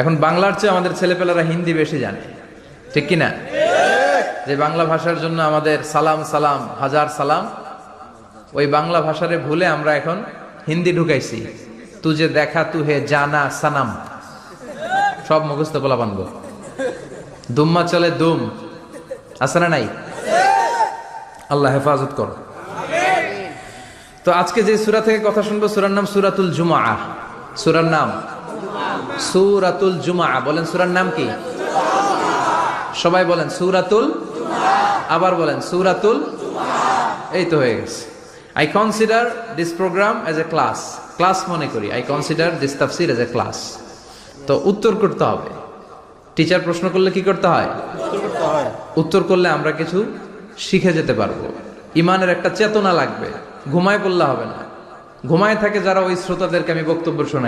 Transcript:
এখন বাংলার চেয়ে আমাদের ছেলেপেলেরা হিন্দি বেশি জানে, ঠিক কিনা? যে বাংলা ভাষার জন্য আমাদের সালাম সালাম হাজার সালাম, ওই বাংলা ভাষারে ভুলে আমরা এখন হিন্দি ঢুকাইছি। তুজে দেখা তুহে জানা সানাম, সব মুখস্থ বলা বানব। দুম্মা চলে দুম, আছে না নাই? আল্লাহ হেফাজত করো। তো আজকে যে সূরা থেকে কথা শুনবো, সূরার নাম সূরাতুল জুমআহ। সূরার নাম সূরাতুল জুমআহ। বলেন সূরার নাম কি? সবাই বলেন সূরাতুল, আবার বলেন সূরাতুল। এই তো হয়ে গেছে। I consider this program as a class মনে করি। I consider this tafsir as a class. তো উত্তর করতে হবে। টিচার প্রশ্ন করলে কি করতে হয়? উত্তর করলে আমরা কিছু শিখে যেতে পারবো। ইমানের একটা চেতনা লাগবে। ঘুমায় পড়লে হবে না। ঘুমায় থাকে যারা, ওই শ্রোতাদেরকে আমি বক্তব্য শোনাই।